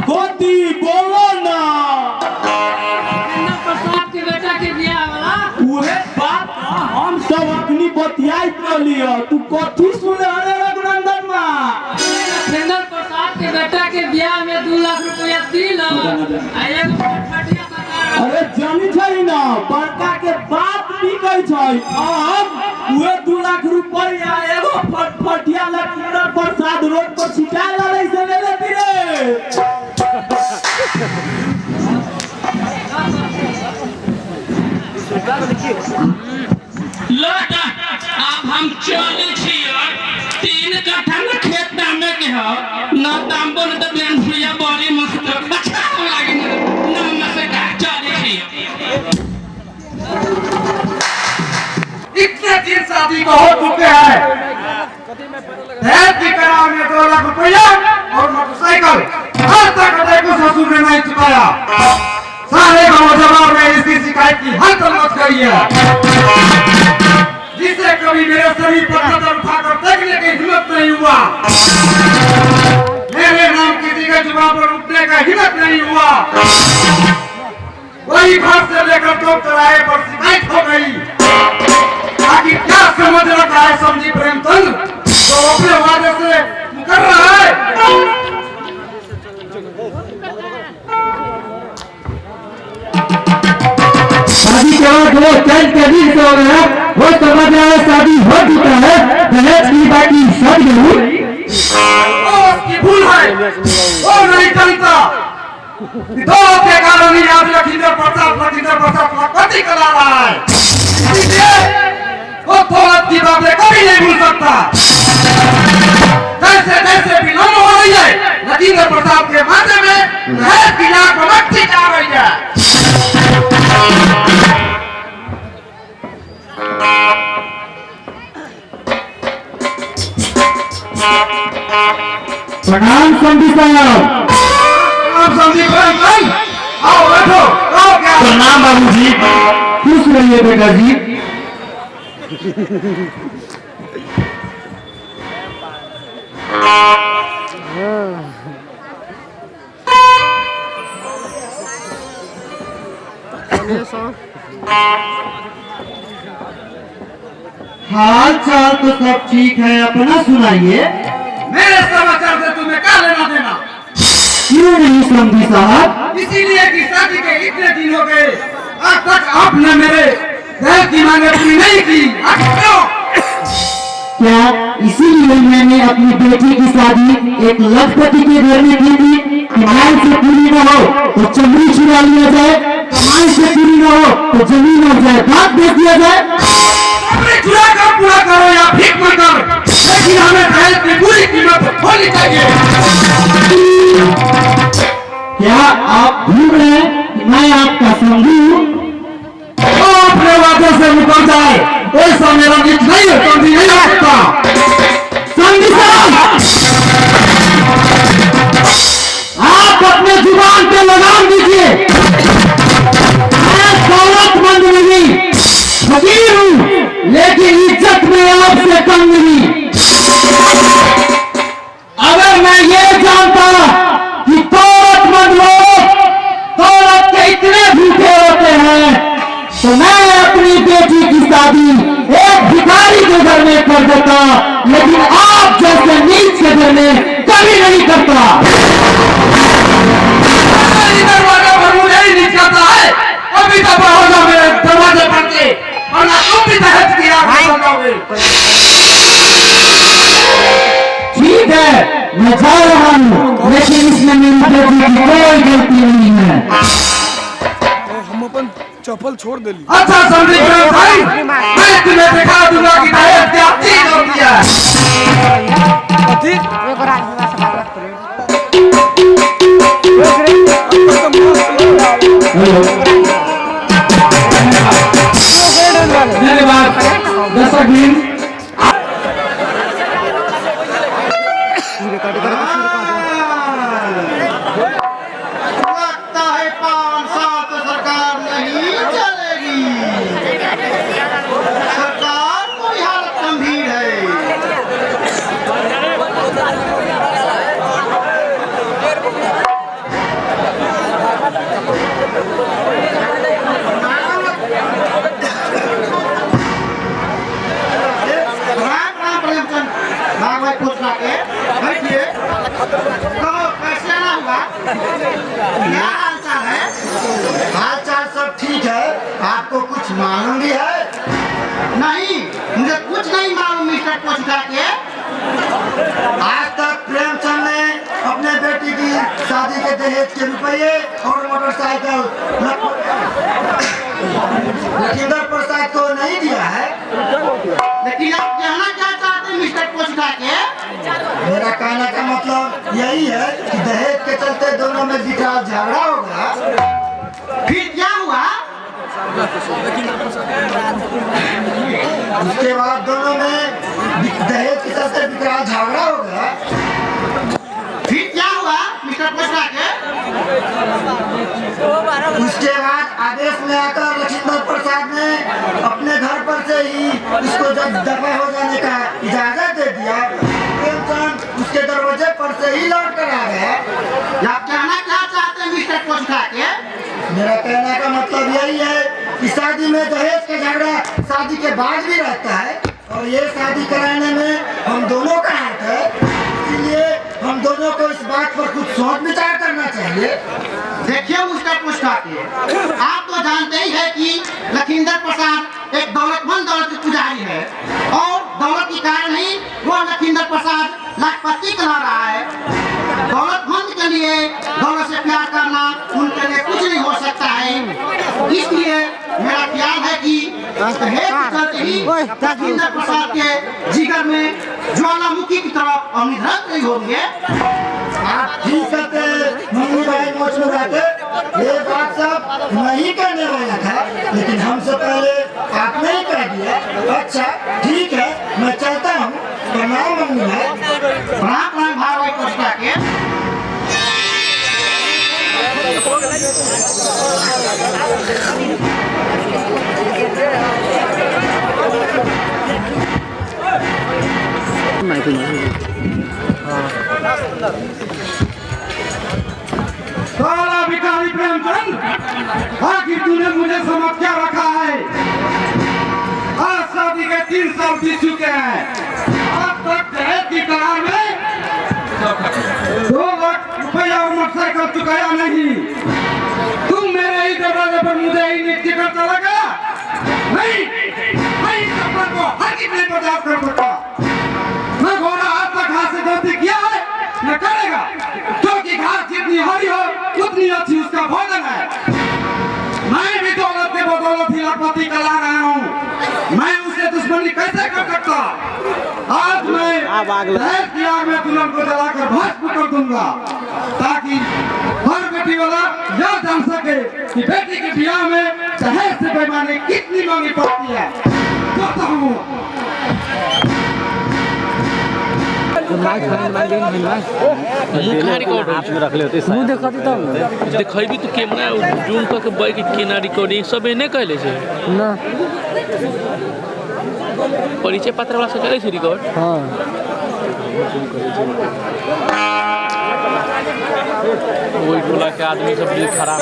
गोदी बोलो ना। प्रसाद के बेटा के बियाह वाला उहे बात हम सब अपनी बतियाई कर लियो। तू कथी सुने रे रघुनंदन मां? लखिंदर प्रसाद के बेटा के बियाह में 2 लाख रुपया दिल आ एगो फटफटिया सरकार। अरे जानी छै ना बड़का के बात बिकै छै। अब उहे 2 लाख रुपया एगो फटफटिया लखिंदर प्रसाद रोड पर छिटा ललै से ले लेती रे। लौटा अब हम चले छियै 3 कट्ठा में खेत दामे के ह न दाम बोल त बियान भुइया बड़ी मस्त अच्छा लागे न से का चले छियै। इतने दिन शादी को हो चुके हैं। दहेज की करार में 2 लाख रुपया और मोटरसाइकिल आज तक को ससुर ने नहीं चुकाया। सारे गाँव जवाब में इसकी शिकायत की हद तक मत करिए। जिससे कभी मेरे शरीर पर नजर उठाकर देखने की हिम्मत नहीं हुआ, मेरे नाम किसी के जुबान पर उठने का हिम्मत नहीं हुआ, वही घर से लेकर चौक चौराहे पर शिकायत हो गई। आखिर क्या समझ रखा है समझी प्रेमचंद, तो अपने वादे से मुकर रहा है। शादी के बाद वो चंद के दिन से हो गया, वो समझ रहा है शादी हो चुका है, दहेज की बाकी सद गई। उसकी भूल है, वो नहीं जानता दो के कारण ही आज लखींदर प्रसाद लखपति करा रहा है। इसलिए वो दौलत की बातें कभी नहीं भूल सकता। जैसे जैसे विलम्ब हो रही है, लखींदर प्रसाद के माथे में दहेज की आग भड़कती जा रही है। प्रणाम समझी साहब। आओ बैठो, आओ क्या प्रणाम बाबूजी। खुश रहिए बेटा जी। हाल चाल तो सब ठीक है, अपना सुनाइए। मेरे समाचार से तुम्हें क्या लेना देना? क्यों नहीं समझी साहब? इसीलिए कि शादी के इतने दिन हो गए, आज तक आपने मेरे दहेज की मांगे पूरी नहीं की। क्यों? क्या इसीलिए मैंने अपनी बेटी की शादी एक लखपति के घर में की थी? कमाई से पूरी न हो तो चमड़ी छुड़ा लिया जाए, कमाई से पूरी न हो तो जमीन हो जाए, बात दे दिया जाए। अपने चुरा कर पूरा करो या भीख मत कर, लेकिन हमें दहेज की पूरी कीमत होनी चाहिए। क्या आप भूल रहे हैं कि मैं आपका समझी हूँ? वो अपने वादे से मुकर जाए, ऐसा मेरा नीच नहीं है, समझी नहीं आ सकता। समझी साहब, आप अपने जुबान पे लगाम दीजिए। मैं दौलतमंद नहीं, फकीर हूँ, लेकिन इज्जत में आपसे कम नहीं। अगर मैं ये जानता कि दौलतमंद लोग दौलत के इतने भूखे होते हैं, तो मैं अपनी बेटी की शादी एक भिखारी के घर में कर देता, लेकिन आप जैसे नीच के घर में कभी नहीं करता। दरवाजा पर मुझे ही नीच करता है, अभी तो पहुंचा मेरे दरवाजे पर के, वरना तुम भी दहेज की आग में लगाओगे। ठीक है, मैं जा रहा हूँ, लेकिन इसमें मेरी बेटी की कोई गलती नहीं है। हम अपन चप्पल छोड़ दे। अच्छा समझी भाई, मैं तुम्हें दिखा दूंगा कि दहेज क्या चीज होती है। धन्यवाद दर्शक भी। लगता है 5 साल तो सरकार नहीं चलेगी। सरकार की हालत गंभीर है। बैठिए, कहो कैसे ना हुआ? क्या हाल चाल है? हाल चाल सब ठीक है, आपको कुछ मालूम भी है? नहीं, मुझे कुछ नहीं मालूम मिस्टर कोशिका के। आज तक प्रेमचंद ने अपने बेटी की शादी के दहेज के रुपये और मोटरसाइकिल लखींदर प्रसाद को नहीं दिया है। लेकिन आप कहना क्या चाहते हैं मिस्टर कोशिका के? मेरा कहने का मतलब यही है कि दहेज के चलते दोनों में विकराल झगड़ा होगा। फिर क्या हुआ? उसके बाद दोनों में दहेज के चलते विकराल झगड़ा होगा। फिर क्या हुआ मिस्टर कोशिका के? उसके बाद आदेश में आकर लक्ष्मण प्रसाद ने अपने घर पर से ही उसको जब दफा हो जाने का इजाजत दे दिया, प्रेमचंद उसके दरवाजे पर से ही लौट कर आ गया। आप कहना क्या चाहते हैं मिस्टर पोस्टा के? मेरा कहने का मतलब यही है कि शादी में दहेज का झगड़ा शादी के बाद भी रहता है और ये शादी कराने में हम दोनों का हाथ है, इसलिए हम दोनों को इस बात पर कुछ सोच विचार करना चाहिए। देखिए मिस्टर पोस्टा के, आप तो जानते ही है कि लखींदर प्रसाद एक दौलतमंद दौलत के पुजारी है और दौलत के कारण ही वो लखींदर प्रसाद लाखपति कमा रहा है। दौलतमंद के लिए दौलत से प्यार करना उनके लिए कुछ नहीं हो सकता है, इसलिए मेरा ख्याल है कि दहेज के चलते ही लखींदर प्रसाद के जिगर में ज्वालामुखी की तरफ अग्निध्वस्त नहीं होंगे। आप ठीक कहते मम्मी भाई मोच में रहते, ये बात सब नहीं करने वाला था, लेकिन हमसे पहले आपने ही कह दिया। अच्छा ठीक है, मैं चलता हूँ। प्रणाम मम्मी भाई। प्रणाम भाई पोस्टा के। साला भिखारी प्रेमचंद, आखिर तूने मुझे समझ क्या रखा है? आज शादी के 3 साल बीत चुके हैं, अब तक दहेज की करार में 2 लाख रुपया और मोटरसाइकिल चुकाया नहीं। तुम मेरे ही दरवाजे पर मुझे ही नियुक्ति करता लगा? नहीं, मैं इस सफर को हरगिज़ नहीं बर्दाश्त कर सकता। मैं घोड़ा आज तक हाथ से गलती किया है न करेगा, क्योंकि घास जितनी हरी हो उतनी अच्छी उसका भोजन है। मैं भी दौलत के बदौलत ही लाखपति कला रहा हूँ, मैं उसे दुश्मनी कैसे कर सकता? आज मैं दहेज की आग में दुल्हन को जलाकर भस्म कर दूंगा, ताकि हर बेटी वाला यह जान सके कि बेटी के ब्याह में दहेज से बेईमानी कितनी मांगी पड़ती है। करता हूँ। देखी तू कैमरा जूम करके बैठ केना रिकॉर्डिंग सब एने कहले छे ना परिचय पत्र वाला से करे छे रिकॉर्ड। हाँ वही टोला के आदमी सब दिल खराब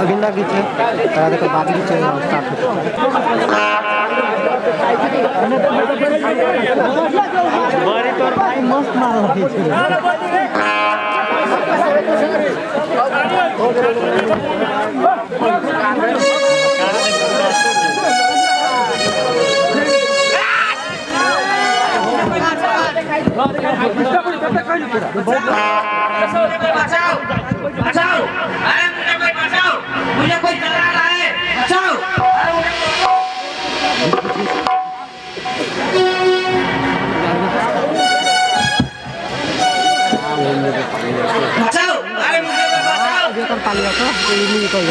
अगिंदा गीत है तारा का बात भी चल रहा है तो भाई मस्त मार बचाओ बचाओ, अरे मुझे कोई बचाओ, मुझे कोई जला रहा है, बचाओ। बचाओ, अरे मुझे बचाओ। ये कर पालिया तो ये नहीं कोई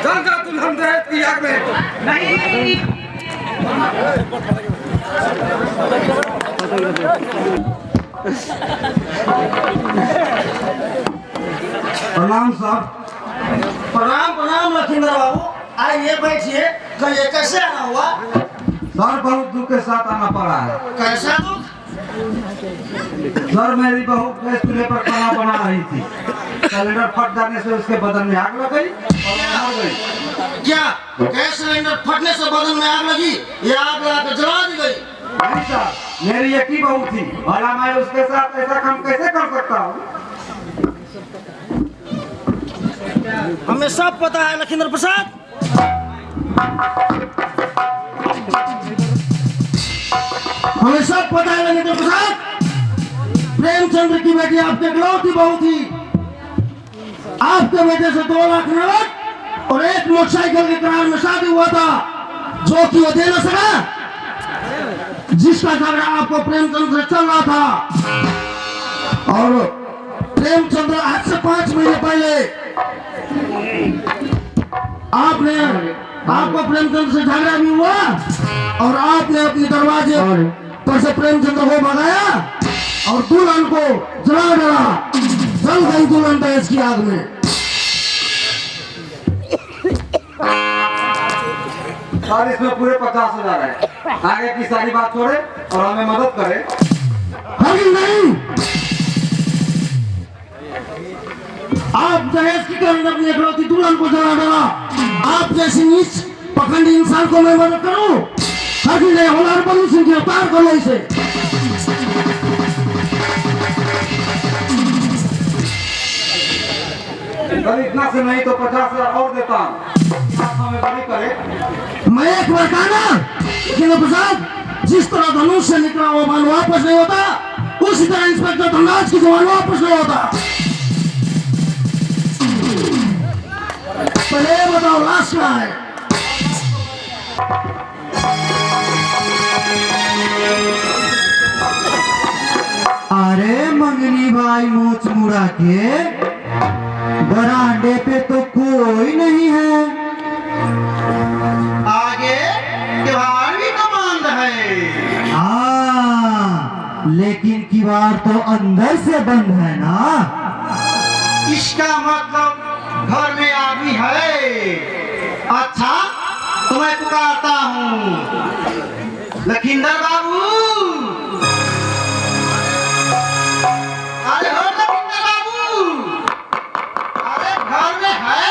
चल जा तुम हम दहेज की आग में। नहीं प्रणाम साहब। प्रणाम लखींद्र बाबू, आइए बैठिए। कहिए कैसे आना हुआ? सर बहुत दुख के साथ आना पड़ा है। कैसा दुख? सर मेरी बहू गैस चूल्हे पर खाना बना रही थी, सिलेंडर फट जाने से उसके बदन में आग लग गई और मर गई। क्या गैस सिलेंडर फटने से बदन में आग लगी? ये आग लगा जला दी गई? नहीं सर, मेरी एक ही बहू थी, भला मैं उसके साथ ऐसा काम कैसे कर सकता हूँ? हमें सब पता है लखींद्र प्रसाद। हमें सब पता है लखींद्र प्रसाद। प्रेमचंद्र की बेटी आपके इकलौती बहू थी। आपके बेटे से 2 लाख नगद और 1 मोटरसाइकिल के करार में शादी हुआ था, जो कि वो दे न सका। जिसका झगड़ा आपको प्रेमचंद्र से चल रहा था, और प्रेमचंद्र आज से 5 महीने पहले आपको प्रेमचंद्र से झगड़ा भी हुआ और आपने अपने दरवाजे पर से प्रेमचंद्र को भगाया और दुल्हन को जला डाला। जल गई दुल्हन दहेज की आग में। सर इसमें पूरे 50,000 है। आगे की सारी बात छोड़े और हमें मदद करे। नहीं, आप दहेज की कारण अपनी इकलौती दुल्हन को जला डाला। आप जैसी नीच पखंडी इंसान को मैं मदद करूं? हर नहीं होलार बलू सिंह गिरफ्तार करो इसे। इतना से नहीं तो 50,000 और देता हूं। हमें बड़ी करे। मैं एक बार कहना, लेकिन प्रसाद जिस तरह धनुष से निकला वो मान वापस नहीं होता, उसी तरह इंस्पेक्टर धनराज की जवान वापस नहीं होता। पहले बताओ लाश कहाँ है? अरे मंगनी भाई मोच मुड़ा के बरांडे पे तो कोई नहीं है। आगे किवाड़ भी तो बंद है। हाँ, लेकिन किवाड़ तो अंदर से बंद है ना। इसका मतलब घर में आदमी है। अच्छा तो मैं पुकारता हूँ, लखिंदर बाबू। अरे हो लखिंदर बाबू, अरे घर में है,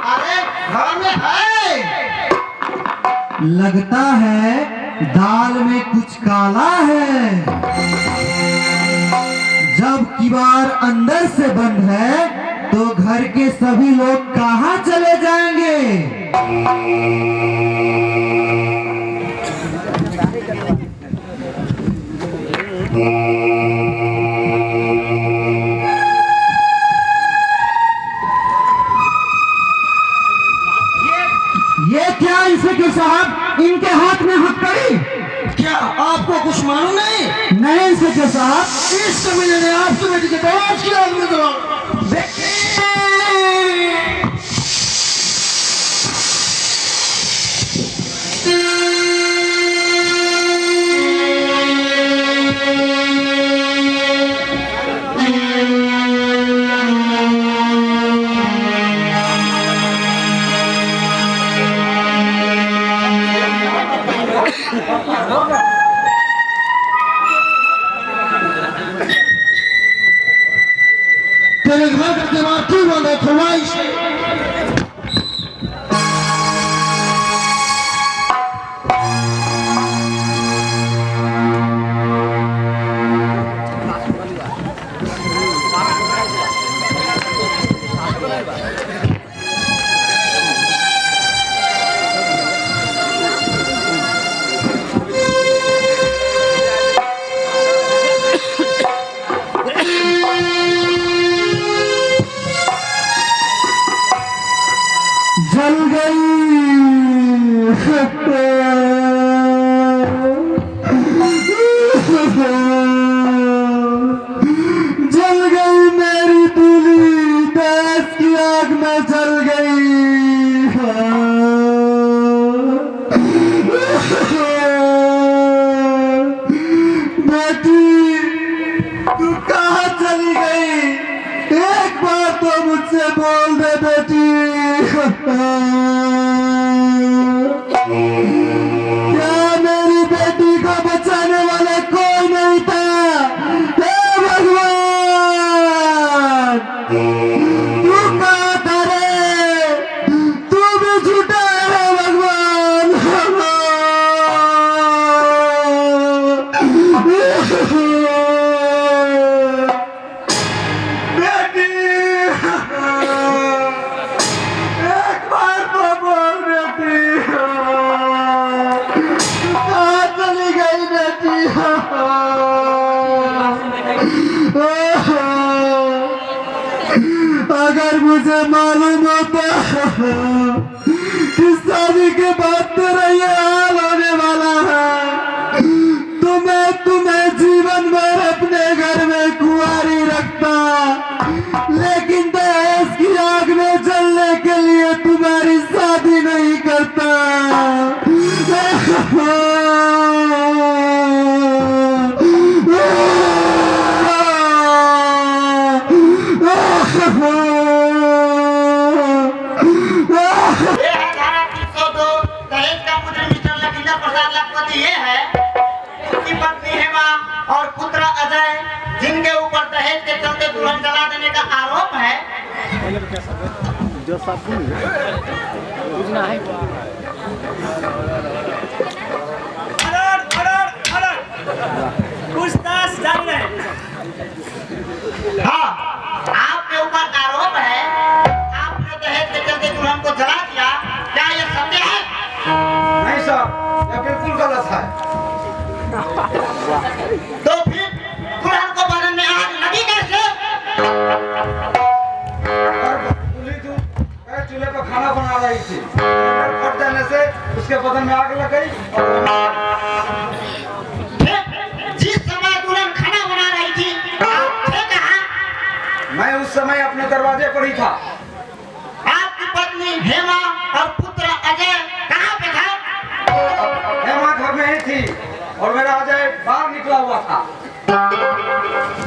अरे घर में है। लगता है दाल में कुछ काला है। जब किवाड़ अंदर से बंद है तो घर के सभी लोग कहाँ चले जाएंगे? ये क्या इंस्पेक्टर साहब, इनके हाथ में हथकड़ी? क्या आपको कुछ मालूम नहीं? नहीं इंस्पेक्टर साहब, इस कमीने ने आपसे बेटी के दहेज की आग में जला। तेरे घर का दीवार क्यों बंद है? फरमाइश जल गई। जल गई मेरी दूली, दहेज की आग में जल गई। बेटी तू कहाँ चली गई? एक बार तो मुझसे बोल दे बेटी। क्या मेरी बेटी को बचाने वाला कोई नहीं था? हे भगवान, तू कहाँ था रे? तू भी झूठा है भगवान। बेटी एक बार तो बोल बेटी, कहाँ चली गई बेटी? अगर मुझे मालूम होता कि शादी के बाद तेरा ये हाल होने वाला है आरोप है। जो सब बुझना है पूछताछ जारी रहे। हाँ, आपके ऊपर आरोप है, आपने दहेज के चलते दुल्हन को जला दिया, क्या ये सत्य है? नहीं सर, यह बिल्कुल गलत है। तो फिर दुल्हन को बदन में आग लगी कैसे? चूल्हे पर खाना बना रही थी, फट जाने से उसके बदन में आग लग गई। जिस समय दुल्हन खाना बना रही थी, आप थे कहाँ? मैं उस समय अपने दरवाजे पर ही था। आपकी पत्नी हेमा और पुत्र अजय कहाँ पे था? हेमा घर में ही थी और मेरा अजय बाहर निकला हुआ था।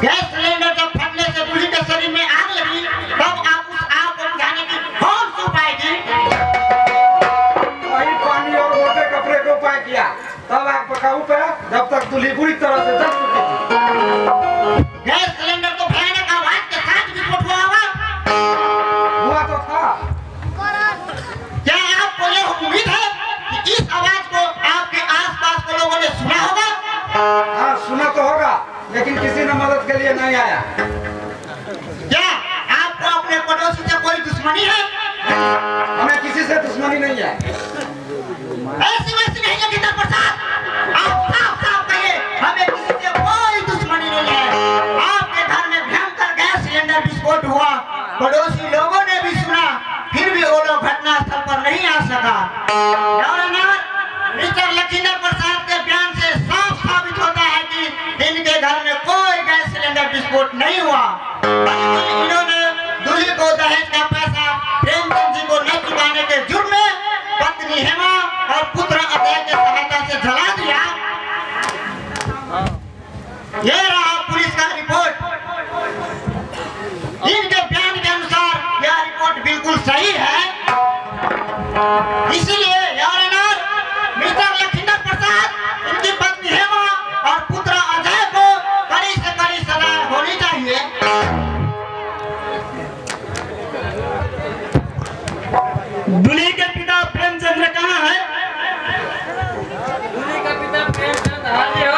गैस सिलेंडर जब फटने से दूल्हे के शरीर में आग लगी, तब आप उस आग को बुझाने की कौन सी उपाय की? वही पानी और मोटे कपड़े को उपाय किया, तब आग पर काबू पाया, जब तक दूल्ही बुरी तरह से जल चुकी थी। गैस सिलेंडर को भयानक आवाज के साथ विस्फोट हुआ होगा? हुआ तो था। क्या आपको यह उम्मीद है कि इस आवाज को आपके आसपास के लोगों ने सुना होगा? हाँ, सुना तो होगा, लेकिन किसी ने मदद के लिए नहीं आया। क्या आपको अपने पड़ोसी से कोई दुश्मनी है? हमें किसी से दुश्मनी नहीं है। ऐसी वैसी नहीं है गिरधर प्रसाद, आप साफ साफ कहिए, हमें किसी से कोई दुश्मनी नहीं है। आपके घर में भयंकर गैस सिलेंडर विस्फोट हुआ, पड़ोसी लोगों ने भी सुना, फिर भी वो लोग घटना स्थल पर नहीं आ सका। मिस्टर लखींदर प्रसाद के बयान से साफ साबित होता है कि इनके घर में कोई गैस सिलेंडर विस्फोट नहीं हुआ, बल्कि इन्होंने दूल्हे को दहेज का पैसा प्रेमचंद जी को न चुकाने के जुर्म में पत्नी हेमा और पुत्र अजय की सहायता से जला दिया। ये रहा पुलिस का रिपोर्ट। इनके बयान के अनुसार यह रिपोर्ट बिल्कुल सही है। इसलिए मिस्टर लखींदर प्रसाद, इनकी पत्नी हेमा और पुत्र अजय को कड़ी से कड़ी सजा होनी चाहिए। दूल्हे के पिता प्रेमचंद्र कहाँ है? दूल्हे का पिता प्रेमचंद हाजिर हो।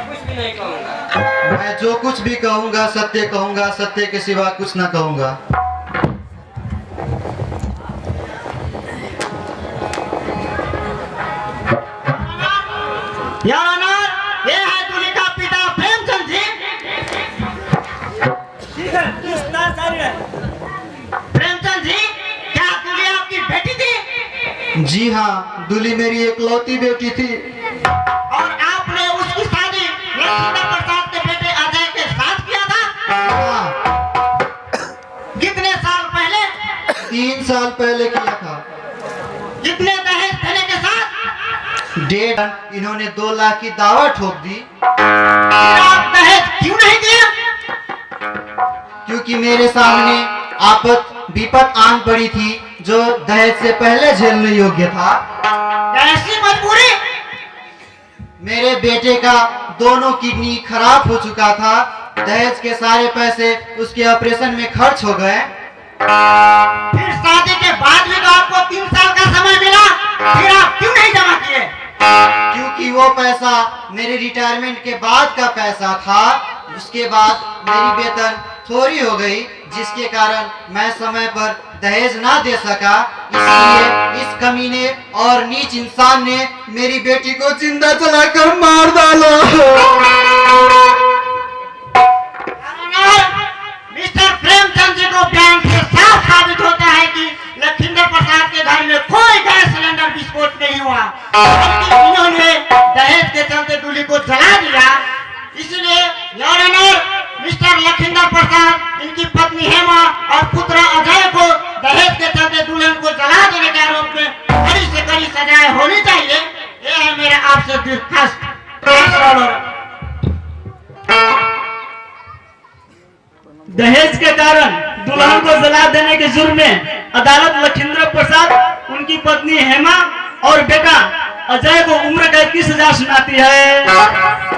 कुछ भी नहीं कहूँगा। मैं जो कुछ भी कहूँगा सत्य कहूँगा, सत्य के सिवा कुछ न कहूँगा। यार ऑनर, ये है दूल्हे का पिता प्रेमचंद जी। ठीक है, पूछताछ जारी रहे। प्रेमचंद जी, क्या दूल्हे आपकी बेटी थी? जी हाँ, दूल्ही मेरी एकलौती बेटी थी। और आपने उसकी शादी लखींदर प्रसाद के बेटे अजय के साथ किया था? हाँ, कितने साल पहले? 3 साल पहले किया था। कितने दहेज देने के साथ? 1.5 इन्होंने 2 लाख की दावा ठोक दी। फिर आप दहेज क्यों नहीं दिया? क्योंकि मेरे सामने आपत विपत आन पड़ी थी जो दहेज से पहले झेलने योग्य था। कैसी मजबूरी? मेरे बेटे का दोनों किडनी खराब हो चुका था। दहेज के सारे पैसे उसके ऑपरेशन में खर्च हो गए। फिर शादी के बाद भी तो आपको 3 साल का समय मिला, फिर आप क्यों नहीं जमा किए? क्योंकि वो पैसा मेरे रिटायरमेंट के बाद का पैसा था। उसके बाद मेरी वेतन थोड़ी हो गई, जिसके कारण मैं समय पर दहेज ना दे सका। इसलिए इस कमीने और नीच इंसान ने मेरी बेटी को जिंदा जलाकर मार डाला। मिस्टर प्रेमचंद जी को बयान से साफ साबित होता है कि लखींदर प्रसाद के घर में कोई गैस सिलेंडर विस्फोट नहीं हुआ, बल्कि इन्होंने दहेज के चलते दूल्हे को जला दिया। इसलिए योर ऑनर, मिस्टर लखींदर प्रसाद, इनकी पत्नी हेमा और पुत्र अजय को दहेज के चलते दुल्हन को जला देने के आरोप में कड़ी से कड़ी सजाएं होनी चाहिए। यह है मेरा आपसे दरखास्त। दहेज के कारण दुल्हन को जला देने के जुर्म में अदालत लखींदर प्रसाद, उनकी पत्नी हेमा और बेटा अजय को उम्र कैद की सजा सुनाती है।